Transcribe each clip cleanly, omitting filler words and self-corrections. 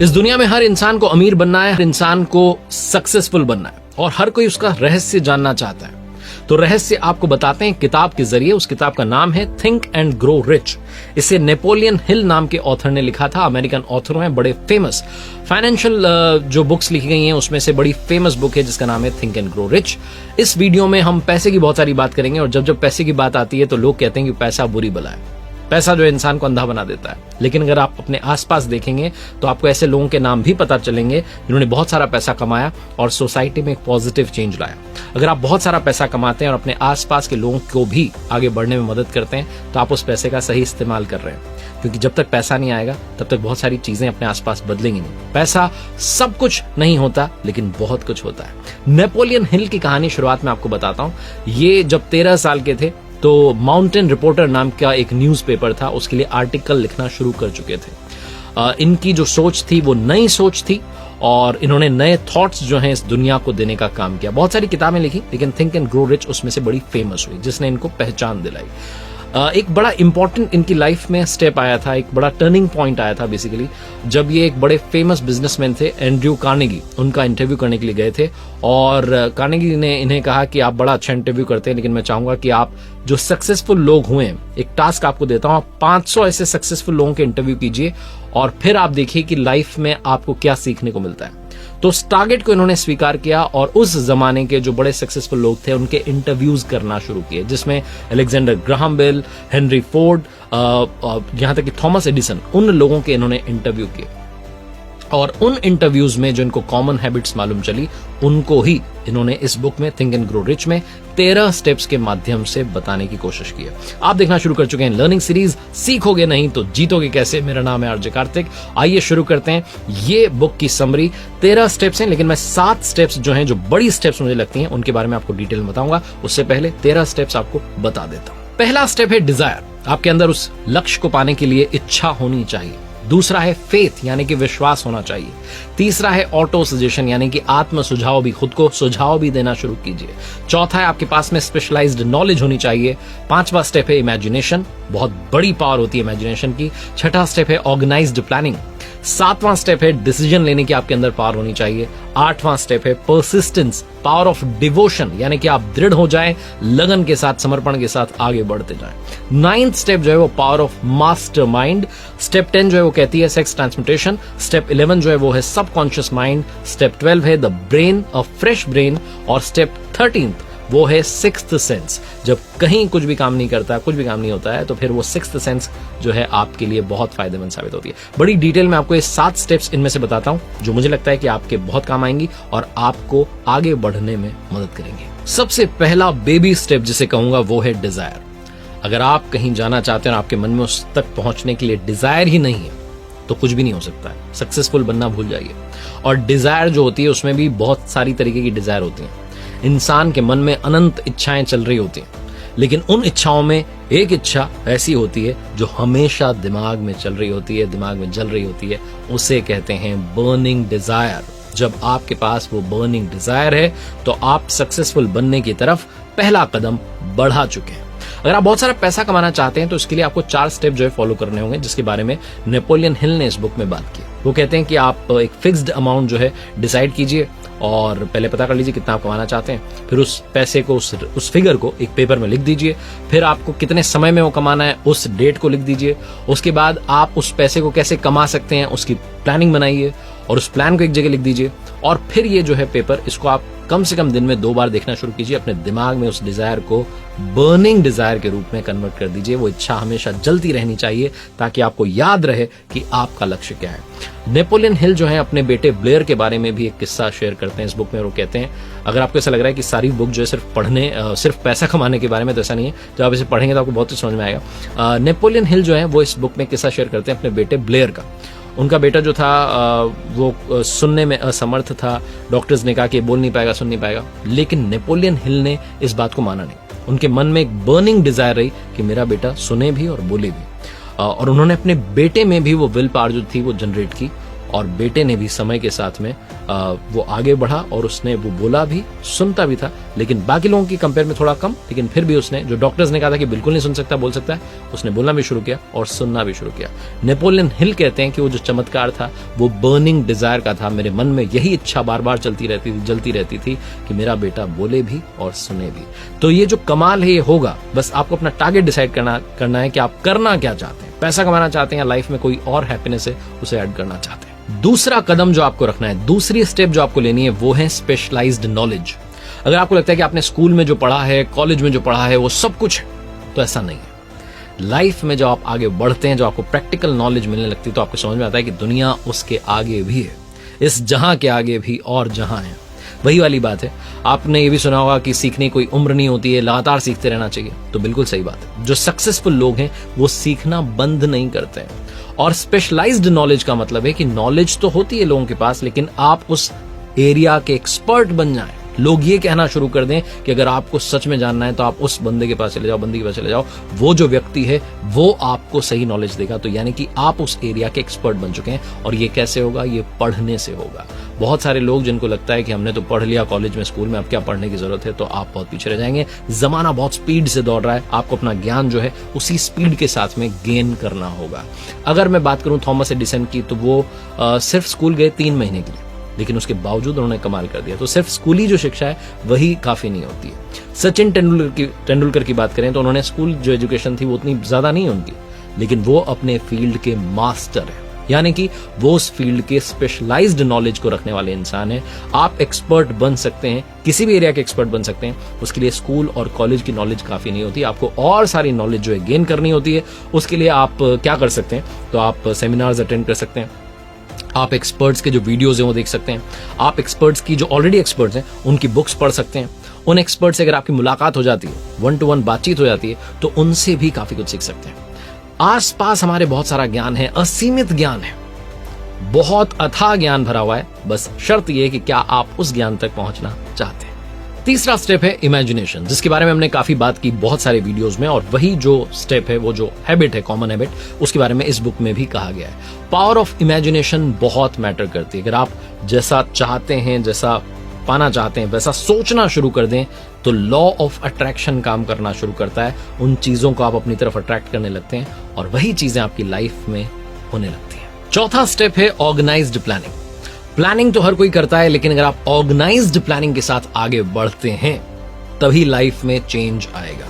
इस दुनिया में हर इंसान को अमीर बनना है, हर इंसान को सक्सेसफुल बनना है और हर कोई उसका रहस्य जानना चाहता है। तो रहस्य आपको बताते हैं किताब के जरिए। उस किताब का नाम है थिंक एंड ग्रो रिच। इसे नेपोलियन हिल नाम के ऑथर ने लिखा था। अमेरिकन ऑथर हैं, बड़े फेमस फाइनेंशियल जो बुक्स लिखी गई हैं उसमें से बड़ी फेमस बुक है जिसका नाम है थिंक एंड ग्रो रिच। इस वीडियो में हम पैसे की बहुत सारी बात करेंगे और जब पैसे की बात आती है तो लोग कहते हैं कि पैसा बुरी बला है, पैसा जो इंसान को अंधा बना देता है। लेकिन अगर आप अपने आसपास देखेंगे तो आपको ऐसे लोगों के नाम भी पता चलेंगे जिन्होंने बहुत सारा पैसा कमाया और सोसाइटी में एक पॉजिटिव चेंज लाया। अगर आप बहुत सारा पैसा कमाते हैं और अपने आसपास के लोगों को भी आगे बढ़ने में मदद करते हैं तो आप उस पैसे का सही इस्तेमाल कर रहे हैं, क्योंकि जब तक पैसा नहीं आएगा तब तक बहुत सारी चीजें अपने आसपास बदलेंगी नहीं। पैसा सब कुछ नहीं होता लेकिन बहुत कुछ होता है। नेपोलियन हिल की कहानी शुरुआत में आपको बताता हूं। ये जब 13 साल के थे तो माउंटेन रिपोर्टर नाम का एक न्यूज़पेपर था, उसके लिए आर्टिकल लिखना शुरू कर चुके थे। इनकी जो सोच थी वो नई सोच थी और इन्होंने नए थॉट्स जो हैं इस दुनिया को देने का काम किया। बहुत सारी किताबें लिखी लेकिन थिंक एंड ग्रो रिच उसमें से बड़ी फेमस हुई जिसने इनको पहचान दिलाई। एक बड़ा इंपॉर्टेंट इनकी लाइफ में स्टेप आया था, एक बड़ा टर्निंग पॉइंट आया था बेसिकली जब ये एक बड़े फेमस बिजनेसमैन थे एंड्रयू कार्नेगी, उनका इंटरव्यू करने के लिए गए थे और कार्नेगी ने इन्हें कहा कि आप बड़ा अच्छा इंटरव्यू करते हैं लेकिन मैं चाहूंगा कि आप जो सक्सेसफुल लोग हुए हैं, एक टास्क आपको देता हूं, आप 500 ऐसे सक्सेसफुल लोगों के इंटरव्यू कीजिए और फिर आप देखिए कि लाइफ में आपको क्या सीखने को मिलता है। तो उस टारगेट को इन्होंने स्वीकार किया और उस जमाने के जो बड़े सक्सेसफुल लोग थे उनके इंटरव्यूज करना शुरू किए, जिसमें Alexander Graham Bell, Henry Ford, यहां तक कि थॉमस एडिसन, उन लोगों के इन्होंने इंटरव्यू किए और उन इंटरव्यूज में जो इनको कॉमन हैबिट्स मालूम चली उनको ही इन्होंने इस बुक में थिंक एंड ग्रो रिच में 13 स्टेप्स के माध्यम से बताने की कोशिश की है। आप देखना शुरू कर चुके हैं लर्निंग सीरीज सीखोगे नहीं तो जीतोगे कैसे। मेरा नाम है आरजे कार्तिक। आइए शुरू करते हैं। ये बुक की समरी 13 स्टेप्स हैं लेकिन मैं 7 स्टेप्स जो हैं, जो बड़ी स्टेप्स मुझे लगती हैं, उनके बारे में आपको डिटेल में बताऊंगा। उससे पहले 13 स्टेप्स आपको बता देता हूं। पहला स्टेप है डिजायर। आपके अंदर उस लक्ष्य को पाने के लिए इच्छा होनी चाहिए। दूसरा है फेथ यानी कि विश्वास होना चाहिए। तीसरा है ऑटो सजेशन यानी कि आत्म सुझाव, भी खुद को सुझाव भी देना शुरू कीजिए। चौथा है आपके पास में स्पेशलाइज्ड नॉलेज होनी चाहिए। 5वां स्टेप है इमेजिनेशन, बहुत बड़ी पावर होती है इमेजिनेशन की। 6वां स्टेप है ऑर्गेनाइज्ड प्लानिंग। 7वां स्टेप है डिसीजन लेने की आपके अंदर पावर होनी चाहिए। 8वां स्टेप है परसिस्टेंस, पावर ऑफ डिवोशन यानी कि आप दृढ़ हो जाएं, लगन के साथ, समर्पण के साथ आगे बढ़ते जाएं। 9th स्टेप जो है वो पावर ऑफ मास्टरमाइंड। स्टेप 10 जो है वो कहती है सेक्स ट्रांसम्यूटेशन। स्टेप 11 जो है वो है सबकॉन्शियस माइंड। स्टेप 12 है the brain, a fresh brain. और स्टेप 13 वो है सिक्स्थ सेंस। जब कहीं कुछ भी काम नहीं करता, कुछ भी काम नहीं होता है तो फिर वो सिक्स्थ सेंस जो है आपके लिए बहुत फायदेमंद साबित होती है। बड़ी डिटेल में आपको ये 7 स्टेप्स इनमें से बताता हूं जो मुझे लगता है कि आपके बहुत काम आएंगी और आपको आगे बढ़ने में मदद करेंगे। सबसे पहला बेबी स्टेप जिसे कहूंगा वो है डिजायर। अगर आप कहीं जाना चाहते हैं और आपके मन में उस तक पहुंचने के लिए डिजायर ही नहीं है तो कुछ भी नहीं हो सकता है। सक्सेसफुल बनना भूल जाइए। और डिजायर जो होती है उसमें भी बहुत सारी तरीके की डिजायर होती है। इंसान के मन में अनंत इच्छाएं चल रही होती हैं लेकिन उन इच्छाओं में एक इच्छा ऐसी होती है जो हमेशा दिमाग में चल रही होती है, दिमाग में जल रही होती है, उसे कहते हैं बर्निंग डिजायर। जब आपके पास वो बर्निंग डिजायर है तो आप सक्सेसफुल बनने की तरफ पहला कदम बढ़ा चुके हैं। अगर आप बहुत सारा पैसा कमाना चाहते हैं तो इसके लिए आपको 4 स्टेप जो है फॉलो करने होंगे, जिसके बारे में नेपोलियन हिल ने इस बुक में बात की। वो कहते हैं कि आप एक फिक्स्ड अमाउंट जो है डिसाइड कीजिए और पहले पता कर लीजिए कितना आप कमाना चाहते हैं। फिर उस पैसे को, उस फिगर को एक पेपर में लिख दीजिए। फिर आपको कितने समय में वो कमाना है उस डेट को लिख दीजिए। उसके बाद आप उस पैसे को कैसे कमा सकते हैं उसकी प्लानिंग बनाइए और उस प्लान को एक जगह लिख दीजिए। और फिर ये जो है पेपर, इसको आप कम से कम दिन में 2 बार देखना शुरू कीजिए। अपने दिमाग में उस डिजायर को बर्निंग डिजायर के रूप में कन्वर्ट कर दीजिए। वो इच्छा हमेशा जलती रहनी चाहिए ताकि आपको याद रहे कि आपका लक्ष्य क्या है। नेपोलियन हिल जो है अपने बेटे ब्लेयर के बारे में भी एक किस्सा शेयर करते हैं इस बुक में। वो कहते हैं, अगर आपको ऐसा लग रहा है कि सारी बुक जो है सिर्फ पैसा कमाने के बारे में, तो ऐसा नहीं है। जब आप इसे पढ़ेंगे तो आपको बहुत कुछ समझ में आएगा। नेपोलियन हिल जो है वो इस बुक में किस्सा शेयर करते हैं अपने बेटे ब्लेयर का। उनका बेटा जो था वो सुनने में असमर्थ था। डॉक्टर्स ने कहा कि बोल नहीं पाएगा, सुन नहीं पाएगा, लेकिन नेपोलियन हिल ने इस बात को माना नहीं। उनके मन में एक बर्निंग डिजायर रही कि मेरा बेटा सुने भी और बोले भी। और उन्होंने अपने बेटे में भी वो विल पावर जो थी वो जनरेट की और बेटे ने भी समय के साथ में वो आगे बढ़ा और उसने वो बोला भी, सुनता भी था, लेकिन बाकी लोगों की कंपेयर में थोड़ा कम, लेकिन फिर भी उसने, जो डॉक्टर्स ने कहा था कि बिल्कुल नहीं सुन सकता, बोल सकता है, उसने बोलना भी शुरू किया और सुनना भी शुरू किया। नेपोलियन हिल कहते हैं कि वो जो चमत्कार था वो बर्निंग डिजायर का था। मेरे मन में यही इच्छा बार बार जलती रहती थी कि मेरा बेटा बोले भी और सुने भी। तो ये जो कमाल है ये होगा, बस आपको अपना टारगेट डिसाइड करना है कि आप करना क्या चाहते हैं। पैसा कमाना चाहते हैं या लाइफ में कोई और हैप्पीनेस है उसे ऐड करना चाहते हैं। दूसरा कदम जो आपको रखना है, दूसरी स्टेप जो आपको लेनी है, वो है स्पेशलाइज्ड नॉलेज। अगर आपको लगता है कि आपने स्कूल में जो पढ़ा है, कॉलेज में जो पढ़ा है वो सब कुछ है, तो ऐसा नहीं है। लाइफ में जब आप आगे बढ़ते हैं, जो आपको प्रैक्टिकल नॉलेज मिलने लगती है, तो आपको समझ में आता है कि दुनिया उसके आगे भी है, इस जहां के आगे भी और जहां है। वही वाली बात है, आपने ये भी सुना होगा कि सीखने की कोई उम्र नहीं होती है, लगातार सीखते रहना चाहिए। तो बिल्कुल सही बात है। जो सक्सेसफुल लोग हैं वो सीखना बंद नहीं करते हैं। और स्पेशलाइज्ड नॉलेज का मतलब है कि नॉलेज तो होती है लोगों के पास, लेकिन आप उस एरिया के एक्सपर्ट बन जाएं। लोग ये कहना शुरू कर दें कि अगर आपको सच में जानना है तो आप उस बंदे के पास चले जाओ, बंदी के पास चले जाओ, वो जो व्यक्ति है वो आपको सही नॉलेज देगा। तो यानी कि आप उस एरिया के एक्सपर्ट बन चुके हैं। और ये कैसे होगा? ये पढ़ने से होगा। बहुत सारे लोग जिनको लगता है कि हमने तो पढ़ लिया कॉलेज में, स्कूल में, अब क्या पढ़ने की जरूरत है, तो आप बहुत पीछे रह जाएंगे। जमाना बहुत स्पीड से दौड़ रहा है, आपको अपना ज्ञान जो है उसी स्पीड के साथ में गेन करना होगा। अगर मैं बात करूं थॉमस एडिसन की, तो वो सिर्फ स्कूल गए 3 महीने के लिए, लेकिन उसके बावजूद उन्होंने कमाल कर दिया। तो सिर्फ स्कूली जो शिक्षा है वही काफी नहीं होती है। सचिन तेंदुलकर की बात करें तो उन्होंने स्कूल जो एजुकेशन थी वो उतनी ज्यादा नहीं उनकी, लेकिन वो अपने फील्ड के मास्टर है, यानी कि वो उस फील्ड के स्पेशलाइज्ड नॉलेज को रखने वाले इंसान है। आप एक्सपर्ट बन सकते हैं, किसी भी एरिया के एक्सपर्ट बन सकते हैं। उसके लिए स्कूल और कॉलेज की नॉलेज काफी नहीं होती, आपको और सारी नॉलेज जो है गेन करनी होती है। उसके लिए आप क्या कर सकते हैं? तो आप सेमिनार्स अटेंड कर सकते हैं, आप एक्सपर्ट्स के जो वीडियोस हैं वो देख सकते हैं, आप एक्सपर्ट्स की जो ऑलरेडी एक्सपर्ट्स हैं उनकी बुक्स पढ़ सकते हैं। उन एक्सपर्ट्स से अगर आपकी मुलाकात हो जाती है, 1-to-1 बातचीत हो जाती है, तो उनसे भी काफी कुछ सीख सकते हैं। आसपास हमारे बहुत सारा ज्ञान है, असीमित ज्ञान है, बहुत अथाह ज्ञान भरा हुआ है। बस शर्त यह है कि क्या आप उस ज्ञान तक पहुंचना चाहते हैं। तीसरा स्टेप है इमेजिनेशन, जिसके बारे में हमने काफी बात की बहुत सारे वीडियोस में, और वही जो स्टेप है, वो जो हैबिट है, कॉमन हैबिट, उसके बारे में इस बुक में भी कहा गया है। पावर ऑफ इमेजिनेशन बहुत मैटर करती है। अगर आप जैसा चाहते हैं, जैसा पाना चाहते हैं, वैसा सोचना शुरू कर दें, तो लॉ ऑफ अट्रैक्शन काम करना शुरू करता है। उन चीजों को आप अपनी तरफ अट्रैक्ट करने लगते हैं और वही चीजें आपकी लाइफ में होने लगती हैं। चौथा स्टेप है ऑर्गेनाइज्ड प्लानिंग। प्लानिंग तो हर कोई करता है, लेकिन अगर आप ऑर्गेनाइज्ड प्लानिंग के साथ आगे बढ़ते हैं तभी लाइफ में चेंज आएगा।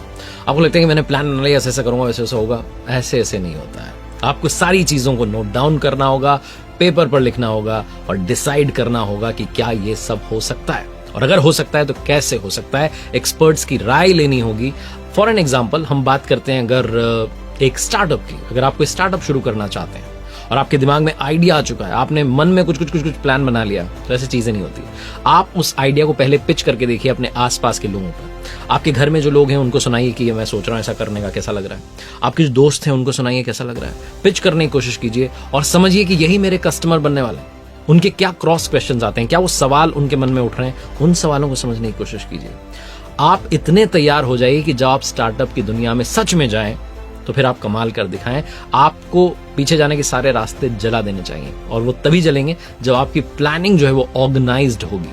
आपको लगता है कि मैंने प्लान बना लिया, ऐसा करूंगा, वैसे ऐसा होगा, ऐसे नहीं होता है। आपको सारी चीजों को नोट डाउन करना होगा, पेपर पर लिखना होगा और डिसाइड करना होगा कि क्या ये सब हो सकता है, और अगर हो सकता है तो कैसे हो सकता है। एक्सपर्ट्स की राय लेनी होगी। फॉर एन एग्जाम्पल हम बात करते हैं अगर एक स्टार्टअप की, अगर आप कोई स्टार्टअप शुरू करना चाहते हैं और आपके दिमाग में आइडिया आ चुका है, आपने मन में कुछ प्लान बना लिया, तो ऐसी चीजें नहीं होती। आप उस आइडिया को पहले पिच करके देखिए अपने आसपास के लोगों पर। आपके घर में जो लोग हैं उनको सुनाइए कि ये मैं सोच रहा हूं ऐसा करने का, कैसा लग रहा है। आपके जो दोस्त हैं उनको सुनाइए कैसा लग रहा है। पिच करने की कोशिश कीजिए और समझिए कि यही मेरे कस्टमर बनने वाले हैं। उनके क्या क्रॉस क्वेश्चंस आते हैं, क्या वो सवाल उनके मन में उठ रहे हैं, उन सवालों को समझने की कोशिश कीजिए। आप इतने तैयार हो जाइए कि जब आप स्टार्टअप की दुनिया में सच में जाएं तो फिर आप कमाल कर दिखाएं। आपको पीछे जाने के सारे रास्ते जला देने चाहिए, और वो तभी जलेंगे जब आपकी प्लानिंग जो है वो ऑर्गेनाइज्ड होगी।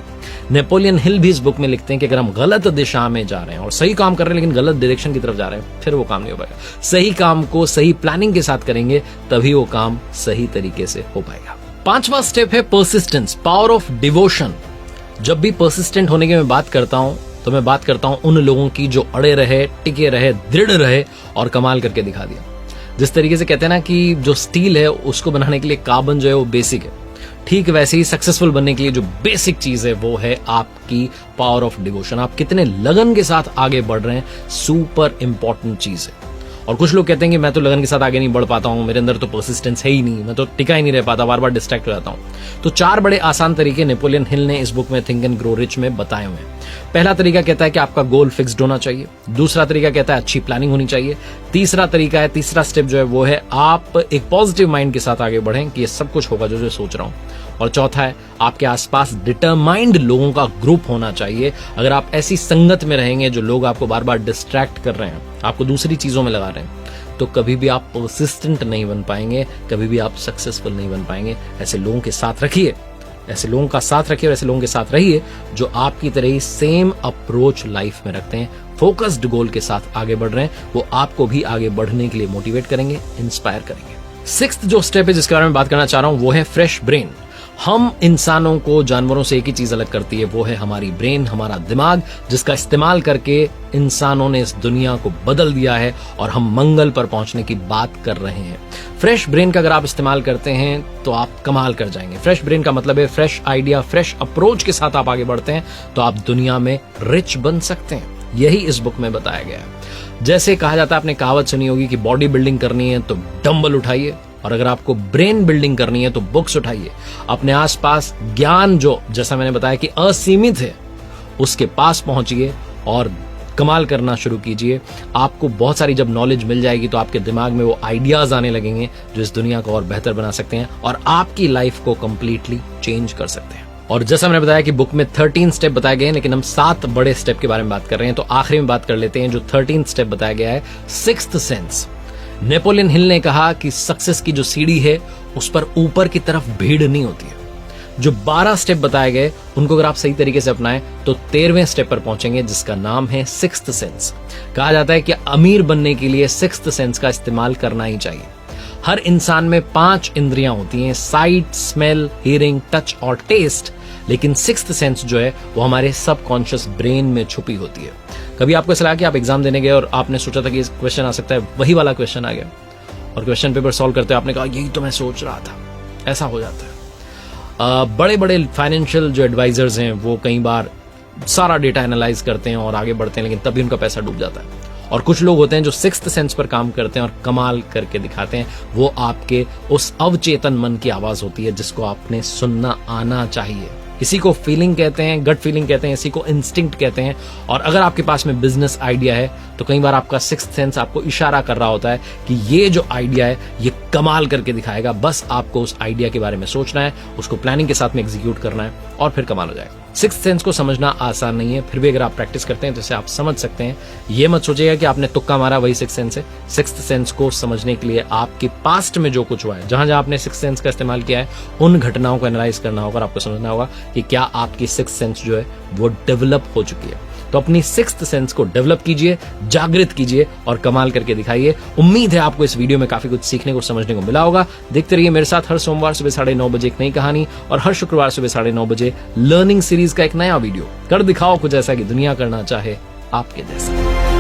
नेपोलियन हिल भी इस बुक में लिखते हैं कि अगर हम गलत दिशा में जा रहे हैं और सही काम कर रहे हैं लेकिन गलत डायरेक्शन की तरफ जा रहे हैं, फिर वो काम नहीं हो पाएगा। सही काम को सही प्लानिंग के साथ करेंगे तभी वो काम सही तरीके से हो पाएगा। 5वां स्टेप है परसिस्टेंस, पावर ऑफ डिवोशन। जब भी परसिस्टेंट होने की मैं बात करता हूं तो मैं बात करता हूं उन लोगों की जो अड़े रहे, टिके रहे, दृढ़ रहे और कमाल करके दिखा दिया। जिस तरीके से कहते हैं ना कि जो स्टील है उसको बनाने के लिए कार्बन जो है वो बेसिक है, ठीक वैसे ही सक्सेसफुल बनने के लिए जो बेसिक चीज है वो है आपकी पावर ऑफ डिवोशन। आप कितने लगन के साथ आगे बढ़ रहे हैं, सुपर इंपॉर्टेंट चीज है। और कुछ लोग कहते हैं कि मैं तो लगन के साथ आगे नहीं बढ़ पाता हूं, मेरे अंदर तो परसिस्टेंस है ही नहीं, मैं तो टिका ही नहीं रह पाता, बार बार डिस्ट्रैक्ट हो जाता हूं। तो 4 बड़े आसान तरीके नेपोलियन हिल ने इस बुक में थिंक एंड ग्रो रिच में बताए हुए हैं। पहला तरीका कहता है कि आपका गोल फिक्स्ड होना चाहिए। दूसरा तरीका कहता है अच्छी प्लानिंग होनी चाहिए। तीसरा स्टेप जो है वो है आप एक पॉजिटिव माइंड के साथ आगे बढ़ें कि ये सब कुछ होगा जो सोच रहा हूं। और चौथा है आपके आसपास डिटरमाइंड लोगों का ग्रुप होना चाहिए। अगर आप ऐसी संगत में रहेंगे जो लोग आपको बार बार डिस्ट्रैक्ट कर रहे हैं, आपको दूसरी चीजों में लगा रहे हैं, तो कभी भी आप परसिस्टेंट नहीं बन पाएंगे, कभी भी आप सक्सेसफुल नहीं बन पाएंगे। ऐसे लोगों के साथ रखिए ऐसे लोगों का साथ रखिए और ऐसे लोगों के साथ रहिए जो आपकी तरह ही सेम अप्रोच लाइफ में रखते हैं, फोकस्ड गोल के साथ आगे बढ़ रहे हैं। वो आपको भी आगे बढ़ने के लिए मोटिवेट करेंगे, इंस्पायर करेंगे। सिक्स्थ जो स्टेप है जिसके बारे में बात करना चाह रहा हूं वो है फ्रेश ब्रेन। हम इंसानों को जानवरों से एक ही चीज अलग करती है, वो है हमारी ब्रेन, हमारा दिमाग, जिसका इस्तेमाल करके इंसानों ने इस दुनिया को बदल दिया है और हम मंगल पर पहुंचने की बात कर रहे हैं। फ्रेश ब्रेन का अगर आप इस्तेमाल करते हैं तो आप कमाल कर जाएंगे। फ्रेश ब्रेन का मतलब है फ्रेश आइडिया, फ्रेश अप्रोच के साथ आप आगे बढ़ते हैं तो आप दुनिया में रिच बन सकते हैं। यही इस बुक में बताया गया है। जैसे कहा जाता है, आपने कहावत सुनी होगी कि बॉडी बिल्डिंग करनी है तो डंबल उठाइए, और अगर आपको ब्रेन बिल्डिंग करनी है तो बुक्स उठाइए। अपने आसपास ज्ञान जो, जैसा मैंने बताया कि असीमित है, उसके पास पहुंचिए और कमाल करना शुरू कीजिए। आपको बहुत सारी जब नॉलेज मिल जाएगी तो आपके दिमाग में वो आइडियाज आने लगेंगे जो इस दुनिया को और बेहतर बना सकते हैं और आपकी लाइफ को कंप्लीटली चेंज कर सकते हैं। और जैसा मैंने बताया कि बुक में 13 स्टेप बताए गए हैं, लेकिन हम 7 बड़े स्टेप के बारे में बात कर रहे हैं, तो आखिरी में बात कर लेते हैं जो 13 स्टेप बताया गया है, सिक्स्थ सेंस। नेपोलियन हिल ने कहा कि सक्सेस की जो सीढ़ी है उस पर ऊपर की तरफ भीड़ नहीं होती है। जो 12 स्टेप बताए गए उनको अगर आप सही तरीके से अपनाएं तो 13वें स्टेप पर पहुंचेंगे जिसका नाम है सिक्स्थ सेंस। कहा जाता है कि अमीर बनने के लिए सिक्स्थ सेंस का इस्तेमाल करना ही चाहिए। हर इंसान में 5 इंद्रियां होती हैं, साइट, स्मेल, हियरिंग, टच और टेस्ट, लेकिन सिक्स्थ सेंस जो है वो हमारे सबकॉन्शियस ब्रेन में छुपी होती है। कभी आपको ऐसा लगा कि आप एग्जाम देने गए और आपने सोचा था कि इस क्वेश्चन आ सकता है, वही वाला क्वेश्चन आ गया और क्वेश्चन पेपर सॉल्व करते आपने कहा यही तो मैं सोच रहा था। ऐसा हो जाता है। बड़े बड़े फाइनेंशियल जो एडवाइजर्स हैं वो कई बार सारा डेटा एनालाइज करते हैं और आगे बढ़ते हैं, लेकिन तभी उनका पैसा डूब जाता है। और कुछ लोग होते हैं जो सिक्स्थ सेंस पर काम करते हैं और कमाल करके दिखाते हैं। वो आपके उस अवचेतन मन की आवाज होती है जिसको आपने सुनना आना चाहिए। इसी को फीलिंग कहते हैं, गट फीलिंग कहते हैं, इसी को इंस्टिंक्ट कहते हैं। और अगर आपके पास में बिजनेस आइडिया है तो कई बार आपका सिक्स्थ सेंस आपको इशारा कर रहा होता है कि ये जो आइडिया है ये कमाल करके दिखाएगा। बस आपको उस आइडिया के बारे में सोचना है, उसको प्लानिंग के साथ में एग्जीक्यूट करना है और फिर कमाल हो जाएगा। सिक्स्थ सेंस को समझना आसान नहीं है, फिर भी अगर आप प्रैक्टिस करते हैं तो इसे आप समझ सकते हैं। ये मत सोचिएगा कि आपने तुक्का मारा वही सिक्स्थ सेंस है। सिक्स्थ सेंस को समझने के लिए आपके पास्ट में जो कुछ हुआ है, जहां जहां आपने सिक्स्थ सेंस का इस्तेमाल किया है, उन घटनाओं को एनालाइज करना होगा और आपको समझना होगा कि क्या आपकी सिक्स्थ सेंस जो है वो डेवलप हो चुकी है। तो अपनी सिक्स्थ सेंस को डेवलप कीजिए, जागृत कीजिए और कमाल करके दिखाइए। उम्मीद है आपको इस वीडियो में काफी कुछ सीखने को, समझने को मिला होगा। देखते रहिए मेरे साथ हर सोमवार सुबह 9:30 बजे एक नई कहानी और हर शुक्रवार सुबह 9:30 बजे लर्निंग सीरीज का एक नया वीडियो। कर दिखाओ कुछ ऐसा कि दुनिया करना चाहे आपके जैसा।